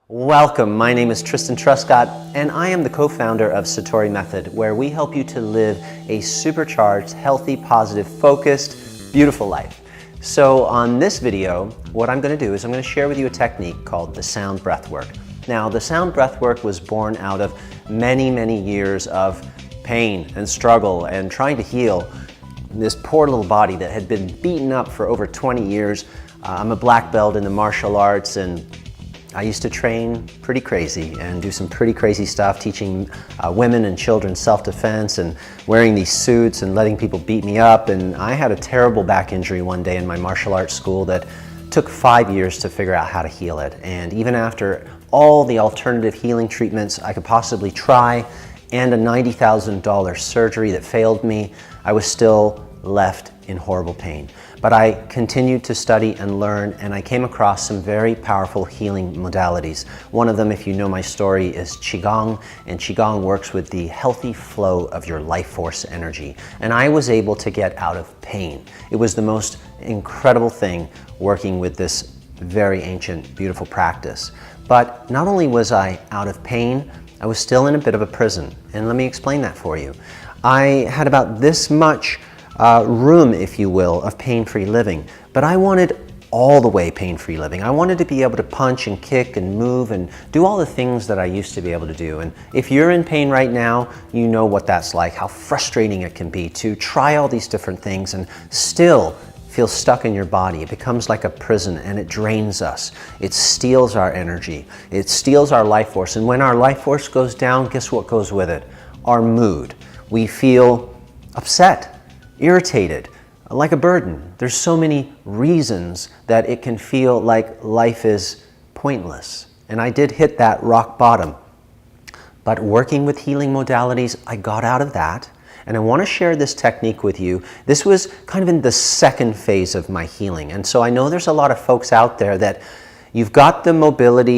Welcome, my name is Tristan Truscott and I am the co-founder of Satori Method, where we help you to live a supercharged, healthy, positive, focused, beautiful life. So on this video, what I'm going to do is I'm going to share with you a technique called the Sound Breathwork. Now, the Sound Breathwork was born out of many years of pain and struggle and trying to heal this poor little body that had been beaten up for over 20 years. I'm a black belt in the martial arts, and I used to train pretty crazy and do some pretty crazy stuff, teaching women and children self-defense and wearing these suits and letting people beat me up. And I had a terrible back injury one day in my martial arts school that took 5 years to figure out how to heal it. And even after all the alternative healing treatments I could possibly try and a $90,000 surgery that failed me, I was still left in horrible pain. But I continued to study and learn, and I came across some very powerful healing modalities. One of them, if you know my story, is Qigong, and Qigong works with the healthy flow of your life force energy. And I was able to get out of pain. It was the most incredible thing working with this very ancient, beautiful practice. But not only was I out of pain, I was still in a bit of a prison. And let me explain that for you. I had about this much room, if you will, of pain-free living. But I wanted all the way pain-free living. I wanted to be able to punch and kick and move and do all the things that I used to be able to do. And if you're in pain right now, you know what that's like, how frustrating it can be to try all these different things and still feel stuck in your body. It becomes like a prison and it drains us. It steals our energy. It steals our life force. And when our life force goes down, guess what goes with it? Our mood. We feel upset, irritated, like a burden. There's so many reasons that it can feel like life is pointless. And I did hit that rock bottom. But working with healing modalities, I got out of that. And I want to share this technique with you. This was kind of in the second phase of my healing. And so I know there's a lot of folks out there that you've got the mobility,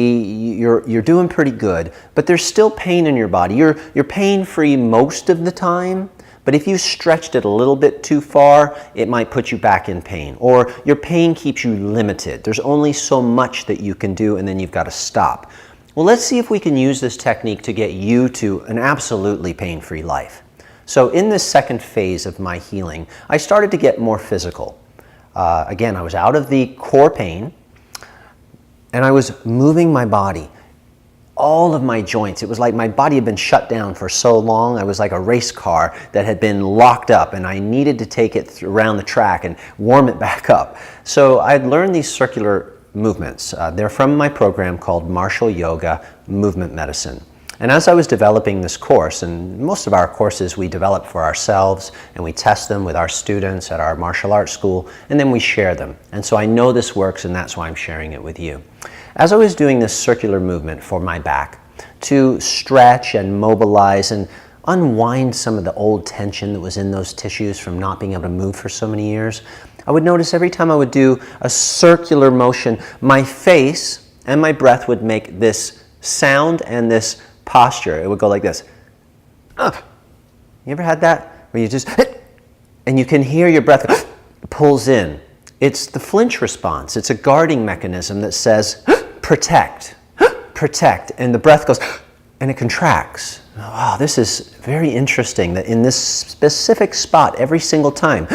you're doing pretty good, but there's still pain in your body. You're pain-free most of the time. But if you stretched it a little bit too far, it might put you back in pain. Or your pain keeps you limited. There's only so much that you can do and then you've got to stop. Well, let's see if we can use this technique to get you to an absolutely pain-free life. So in this second phase of my healing, I started to get more physical. Again, I was out of the core pain and I was moving my body. All of my joints. It was like my body had been shut down for so long. I was like a race car that had been locked up and I needed to take it around the track and warm it back up. So I'd learned these circular movements. They're from my program called Martial Yoga Movement Medicine. And as I was developing this course, and most of our courses we develop for ourselves and we test them with our students at our martial arts school, and then we share them. And so I know this works, and that's why I'm sharing it with you. As I was doing this circular movement for my back to stretch and mobilize and unwind some of the old tension that was in those tissues from not being able to move for so many years, I would notice every time I would do a circular motion, my face and my breath would make this sound and this posture. It would go like this. You ever had that? Where you just, and you can hear your breath pulls in. It's the flinch response. It's a guarding mechanism that says, protect, protect. And the breath goes, and it contracts. Wow, this is very interesting that in this specific spot every single time.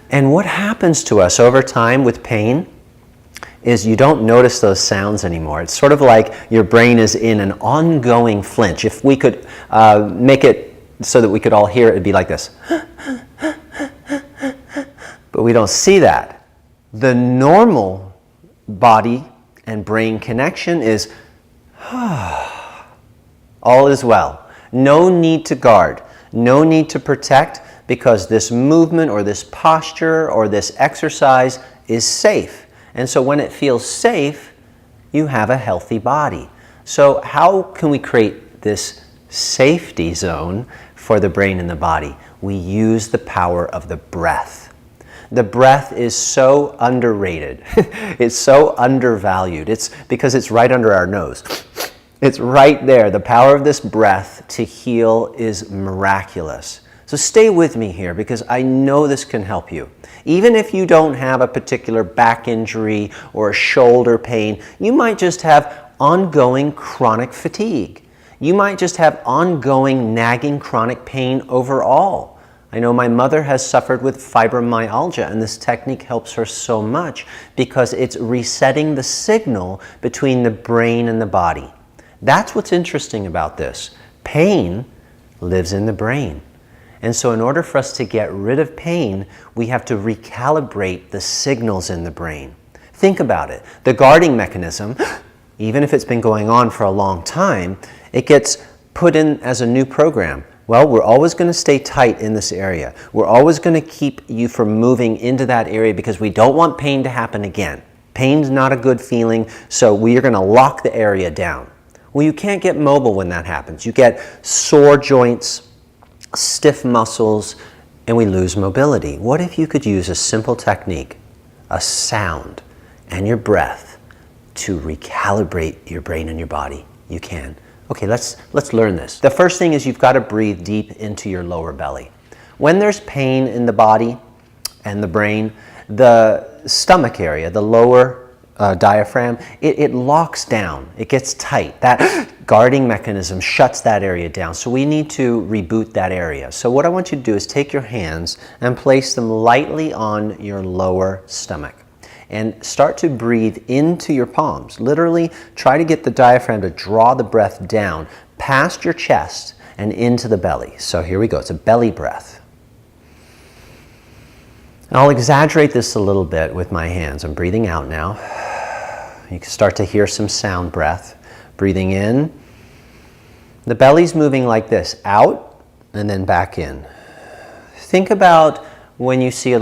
And what happens to us over time with pain is you don't notice those sounds anymore. It's sort of like your brain is in an ongoing flinch. If we could make it so that we could all hear it, it'd be like this. But we don't see that. The normal body and brain connection is all is well. No need to guard, no need to protect, because this movement or this posture or this exercise is safe. And so when it feels safe, you have a healthy body. So how can we create this safety zone for the brain and the body? We use the power of the breath. The breath is so underrated. It's so undervalued. It's because it's right under our nose. It's right there. The power of this breath to heal is miraculous. So stay with me here because I know this can help you. Even if you don't have a particular back injury or a shoulder pain, you might just have ongoing chronic fatigue. You might just have ongoing nagging chronic pain overall. I know my mother has suffered with fibromyalgia, and this technique helps her so much because it's resetting the signal between the brain and the body. That's what's interesting about this. Pain lives in the brain. And so in order for us to get rid of pain, we have to recalibrate the signals in the brain. Think about it. The guarding mechanism, even if it's been going on for a long time, it gets put in as a new program. Well, we're always going to stay tight in this area. We're always going to keep you from moving into that area because we don't want pain to happen again. Pain's not a good feeling, so we are going to lock the area down. Well, you can't get mobile when that happens. You get sore joints, stiff muscles, and we lose mobility. What if you could use a simple technique, a sound, and your breath to recalibrate your brain and your body? You can. Okay, let's learn this. The first thing is you've got to breathe deep into your lower belly. When there's pain in the body and the brain, the stomach area, the lower diaphragm, it locks down. It gets tight. That guarding mechanism shuts that area down. So we need to reboot that area. So what I want you to do is take your hands and place them lightly on your lower stomach. And start to breathe into your palms. Literally, try to get the diaphragm to draw the breath down past your chest and into the belly. So here we go. It's a belly breath. I'll exaggerate this a little bit with my hands. I'm breathing out now. You can start to hear some sound breath. Breathing in. The belly's moving like this, out and then back in. Think about when you see a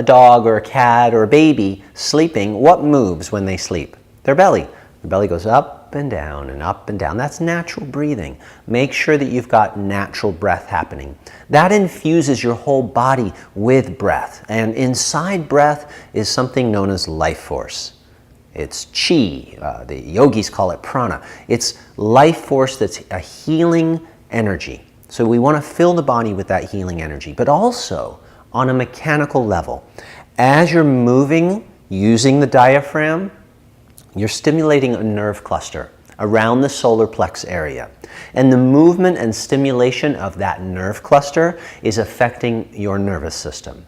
dog or a cat or a baby sleeping, what moves when they sleep? Their belly. The belly goes up and down and up and down. That's natural breathing. Make sure that you've got natural breath happening. That infuses your whole body with breath. And inside breath is something known as life force. It's chi. The yogis call it prana. It's life force that's a healing energy. So we want to fill the body with that healing energy, but also on a mechanical level. As you're moving using the diaphragm, you're stimulating a nerve cluster around the solar plex area. And the movement and stimulation of that nerve cluster is affecting your nervous system.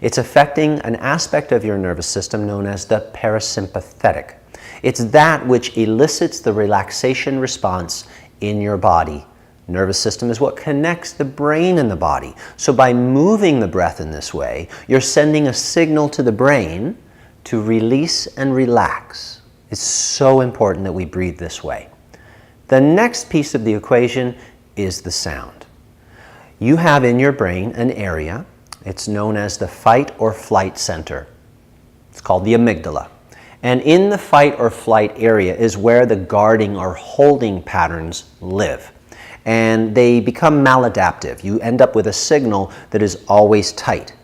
It's affecting an aspect of your nervous system known as the parasympathetic. It's that which elicits the relaxation response in your body. Nervous system is what connects the brain and the body. So by moving the breath in this way, you're sending a signal to the brain to release and relax. It's so important that we breathe this way. The next piece of the equation is the sound. You have in your brain an area. It's known as the fight or flight center. It's called the amygdala. And in the fight or flight area is where the guarding or holding patterns live. And they become maladaptive. You end up with a signal that is always tight.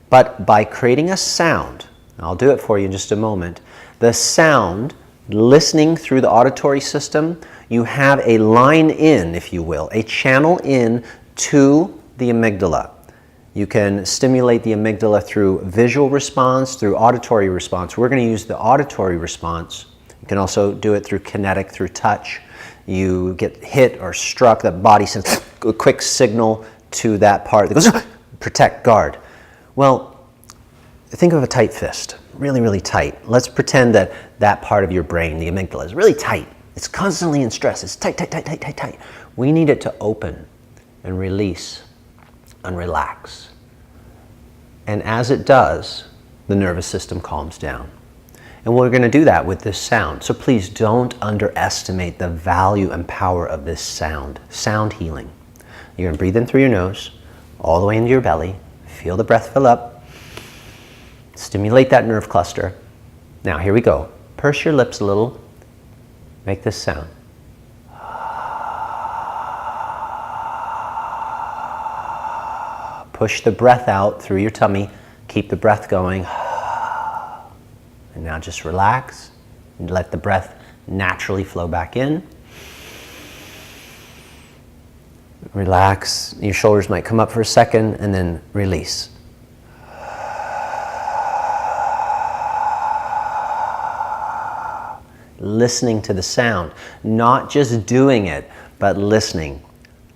But by creating a sound, I'll do it for you in just a moment, the sound, listening through the auditory system, you have a line in, if you will, a channel in to the amygdala. You can stimulate the amygdala through visual response, through auditory response. We're going to use the auditory response. You can also do it through kinetic, through touch. You get hit or struck, the body sends a quick signal to that part that goes, protect, guard. Well, think of a tight fist, really, really tight. Let's pretend that that part of your brain, the amygdala, is really tight. It's constantly in stress. It's tight, tight, tight, tight, tight, tight. We need it to open and release and relax. And as it does, the nervous system calms down. And we're going to do that with this sound. So please don't underestimate the value and power of this sound. Sound healing. You're going to breathe in through your nose, all the way into your belly. Feel the breath fill up. Stimulate that nerve cluster. Now here we go. Purse your lips a little. Make this sound. Push the breath out through your tummy. Keep the breath going. And now just relax and let the breath naturally flow back in. Relax. Your shoulders might come up for a second and then release. listening to the sound, not just doing it, but listening.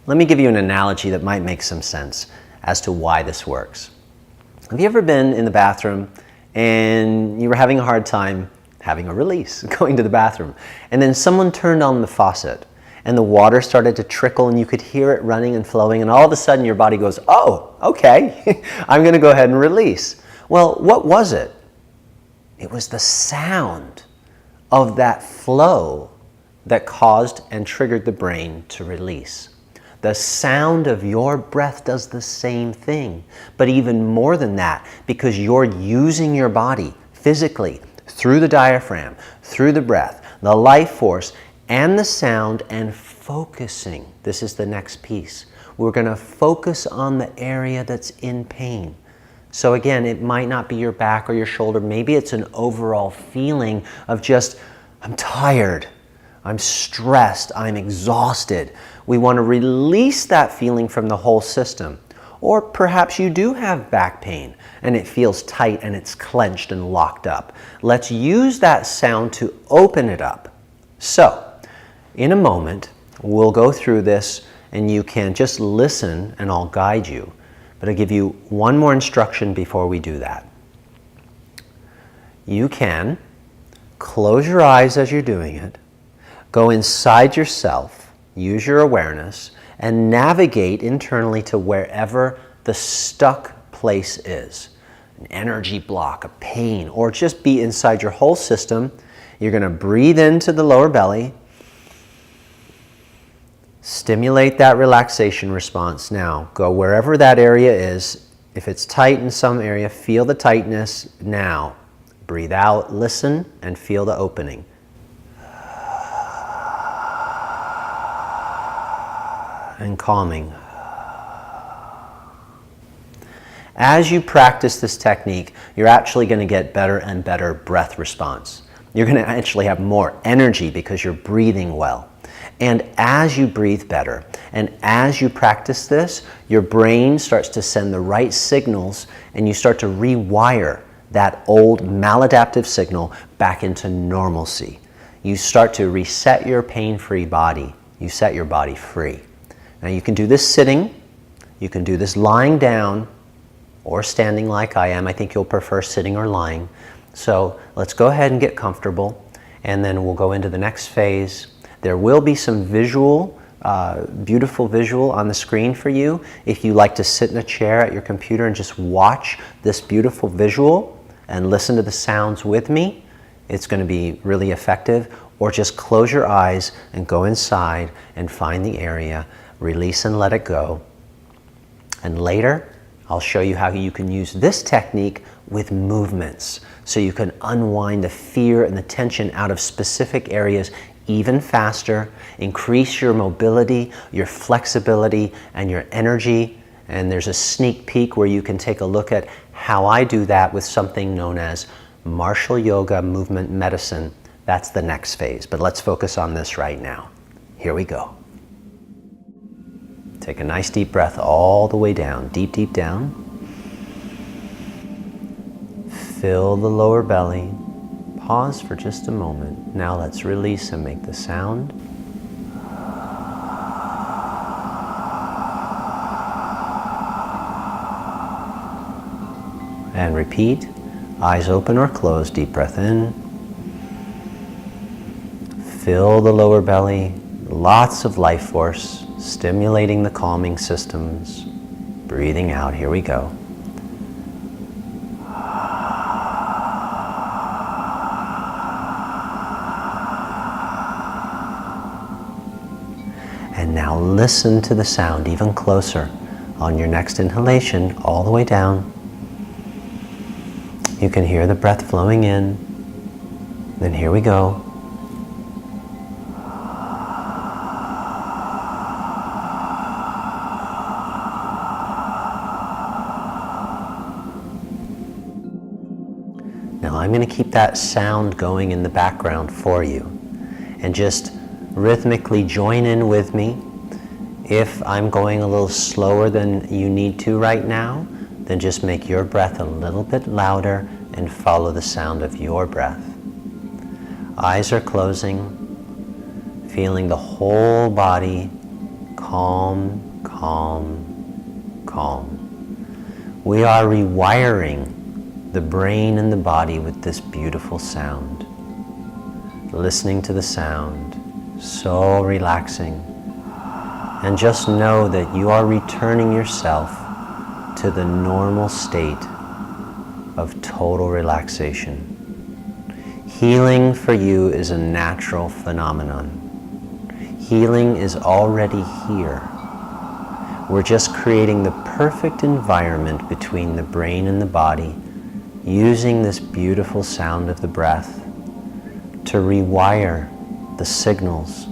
Let me give you an analogy that might make some sense as to why this works. Have you ever been in the bathroom and you were having a hard time having a release, going to the bathroom, and then someone turned on the faucet and the water started to trickle and you could hear it running and flowing, and all of a sudden your body goes, oh, okay, I'm going to go ahead and release. Well, what was it? It was the sound of that flow that caused and triggered the brain to release. The sound of your breath does the same thing, but even more than that, because you're using your body physically through the diaphragm, through the breath, the life force, and the sound, and focusing. This is the next piece. We're going to focus on the area that's in pain. So again, it might not be your back or your shoulder. Maybe it's an overall feeling of just, I'm tired, I'm stressed, I'm exhausted. We want to release that feeling from the whole system. Or perhaps you do have back pain and it feels tight and it's clenched and locked up. Let's use that sound to open it up. So, in a moment, we'll go through this and you can just listen and I'll guide you. But I'll give you one more instruction before we do that. You can close your eyes as you're doing it, go inside yourself, use your awareness, and navigate internally to wherever the stuck place is. An energy block, a pain, or just be inside your whole system. You're going to breathe into the lower belly. Stimulate that relaxation response. Now, go wherever that area is. If it's tight in some area, feel the tightness now. Breathe out, listen, and feel the opening. And calming. As you practice this technique, you're actually going to get better and better breath response. You're going to actually have more energy because you're breathing well. And as you breathe better, and as you practice this, your brain starts to send the right signals and you start to rewire that old maladaptive signal back into normalcy. You start to reset your pain-free body. You set your body free. Now you can do this sitting, you can do this lying down, or standing like I am. I think you'll prefer sitting or lying. So let's go ahead and get comfortable, and then we'll go into the next phase. There will be some visual, beautiful visual on the screen for you. If you like to sit in a chair at your computer and just watch this beautiful visual and listen to the sounds with me, it's going to be really effective. Or just close your eyes and go inside and find the area, release and let it go. And later, I'll show you how you can use this technique with movements, so you can unwind the fear and the tension out of specific areas even faster, increase your mobility, your flexibility, and your energy. And there's a sneak peek where you can take a look at how I do that with something known as martial yoga movement medicine. That's the next phase, but let's focus on this right now. Here we go. Take a nice deep breath all the way down, deep, deep down. Fill the lower belly. Pause for just a moment. Now let's release and make the sound. And repeat. Eyes open or closed. Deep breath in. Fill the lower belly. Lots of life force, stimulating the calming systems. Breathing out. Here we go. And now listen to the sound even closer on your next inhalation, all the way down. You can hear the breath flowing in. Then here we go. Now I'm going to keep that sound going in the background for you, and just rhythmically join in with me. If I'm going a little slower than you need to right now, then just make your breath a little bit louder and follow the sound of your breath. Eyes are closing, feeling the whole body calm, calm, calm. We are rewiring the brain and the body with this beautiful sound. Listening to the sound, so relaxing. And just know that you are returning yourself to the normal state of total relaxation. Healing for you is a natural phenomenon. Healing is already here. We're just creating the perfect environment between the brain and the body, using this beautiful sound of the breath to rewire the signals,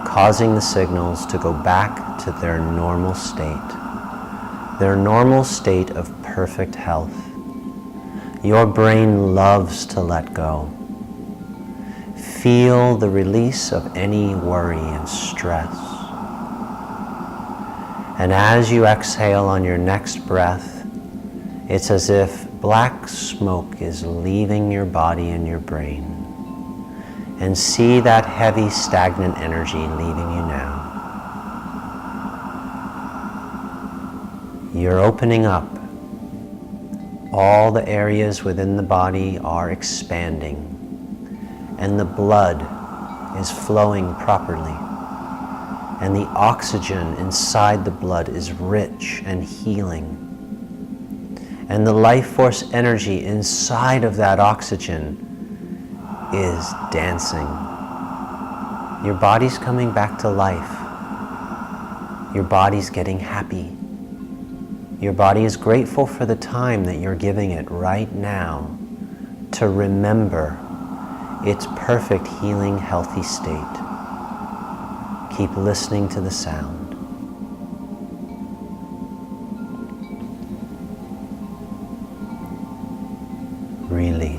causing the signals to go back to their normal state of perfect health. Your brain loves to let go. Feel the release of any worry and stress. And as you exhale on your next breath, it's as if black smoke is leaving your body and your brain. And see that heavy, stagnant energy leaving you now. You're opening up. All the areas within the body are expanding, and the blood is flowing properly, and the oxygen inside the blood is rich and healing, and the life force energy inside of that oxygen is dancing. Your body's coming back to life. Your body's getting happy. Your body is grateful for the time that you're giving it right now to remember its perfect healing, healthy state. Keep listening to the sound. Release.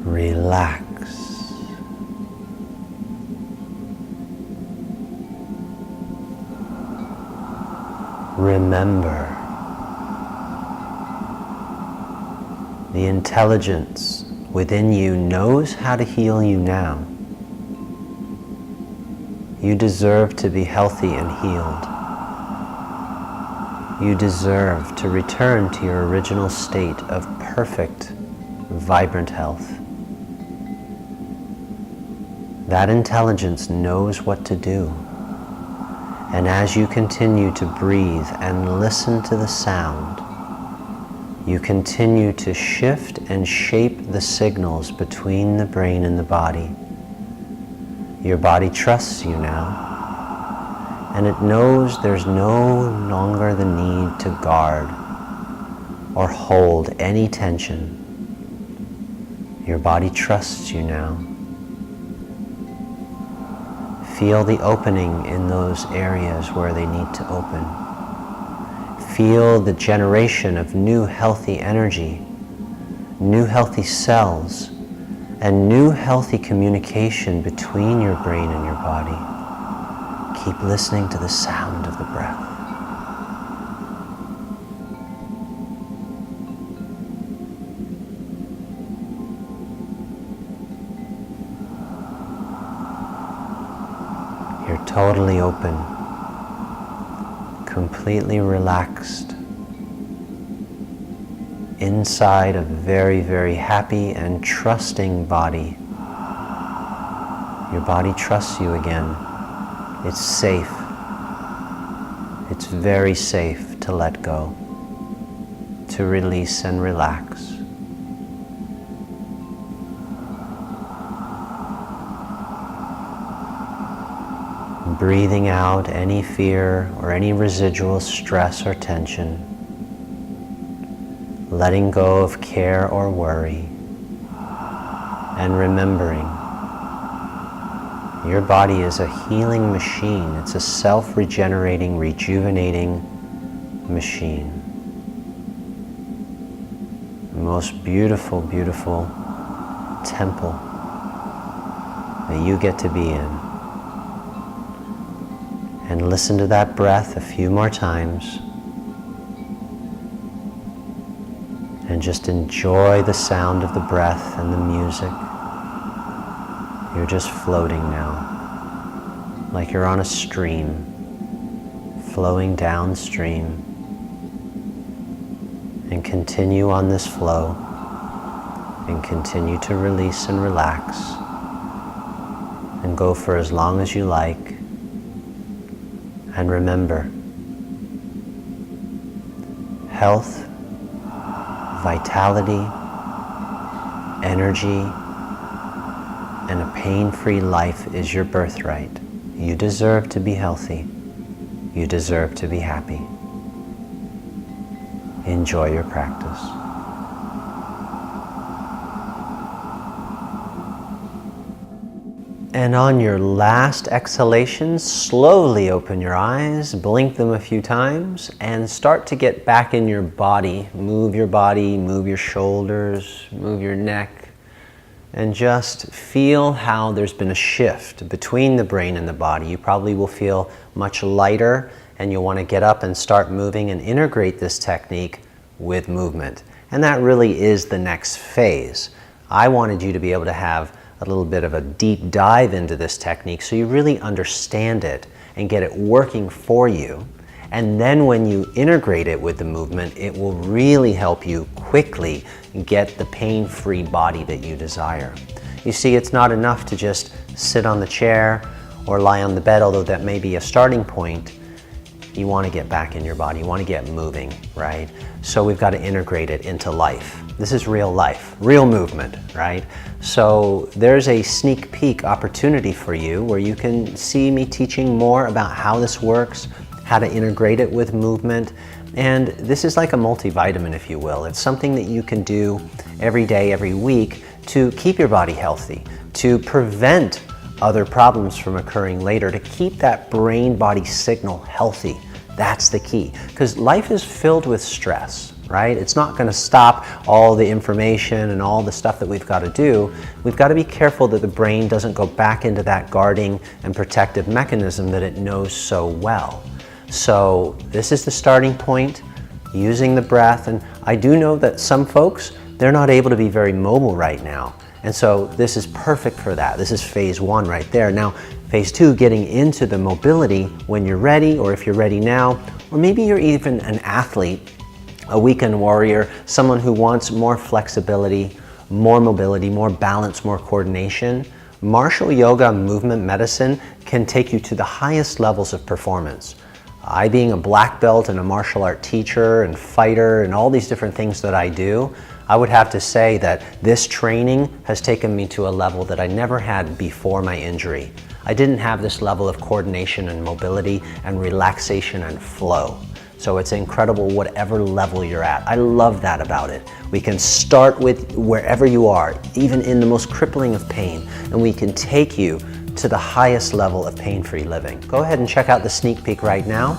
Relax. Remember, the intelligence within you knows how to heal you now. You deserve to be healthy and healed. You deserve to return to your original state of perfect, vibrant health. That intelligence knows what to do. And as you continue to breathe and listen to the sound, you continue to shift and shape the signals between the brain and the body. Your body trusts you now, and it knows there's no longer the need to guard or hold any tension. Your body trusts you now. Feel the opening in those areas where they need to open. Feel the generation of new healthy energy, new healthy cells, and new healthy communication between your brain and your body. Keep listening to the sound of the breath. You're totally open, completely relaxed, inside a very, very happy and trusting body. Your body trusts you again. It's safe. It's very safe to let go, to release and relax. Breathing out any fear or any residual stress or tension. Letting go of care or worry. And remembering, your body is a healing machine. It's a self-regenerating, rejuvenating machine. The most beautiful, beautiful temple that you get to be in. And listen to that breath a few more times. And just enjoy the sound of the breath and the music. You're just floating now, like you're on a stream, flowing downstream. And continue on this flow, and continue to release and relax, and go for as long as you like. And remember, health, vitality, energy, and a pain-free life is your birthright. You deserve to be healthy. You deserve to be happy. Enjoy your practice. And on your last exhalation, slowly open your eyes, blink them a few times, and start to get back in your body. Move your shoulders, move your neck, and just feel how there's been a shift between the brain and the body. You probably will feel much lighter, and you'll want to get up and start moving and integrate this technique with movement. And that really is the next phase. I wanted you to be able to have a little bit of a deep dive into this technique so you really understand it and get it working for you. And then when you integrate it with the movement, it will really help you quickly get the pain-free body that you desire. You see, it's not enough to just sit on the chair or lie on the bed, although that may be a starting point. You want to get back in your body, you want to get moving, right? So we've got to integrate it into life. This is real life, real movement, right? So there's a sneak peek opportunity for you where you can see me teaching more about how this works, how to integrate it with movement. And this is like a multivitamin, if you will. It's something that you can do every day, every week to keep your body healthy, to prevent other problems from occurring later, to keep that brain-body signal healthy. That's the key, because life is filled with stress, right? It's not going to stop all the information and all the stuff that we've got to do. We've got to be careful that the brain doesn't go back into that guarding and protective mechanism that it knows so well. So this is the starting point, using the breath. And I do know that some folks, they're not able to be very mobile right now. And so this is perfect for that. This is phase one right there. Now, phase two, getting into the mobility when you're ready, or if you're ready now, or maybe you're even an athlete, a weekend warrior, someone who wants more flexibility, more mobility, more balance, more coordination. Martial yoga movement medicine can take you to the highest levels of performance. I, being a black belt and a martial art teacher and fighter and all these different things that I do, I would have to say that this training has taken me to a level that I never had before my injury. I didn't have this level of coordination and mobility and relaxation and flow. So it's incredible whatever level you're at. I love that about it. We can start with wherever you are, even in the most crippling of pain, and we can take you to the highest level of pain-free living. Go ahead and check out the sneak peek right now.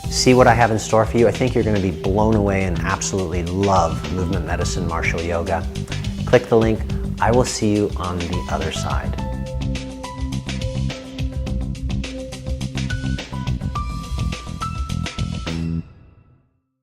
See what I have in store for you. I think you're going to be blown away and absolutely love movement medicine, martial yoga. Click the link. I will see you on the other side.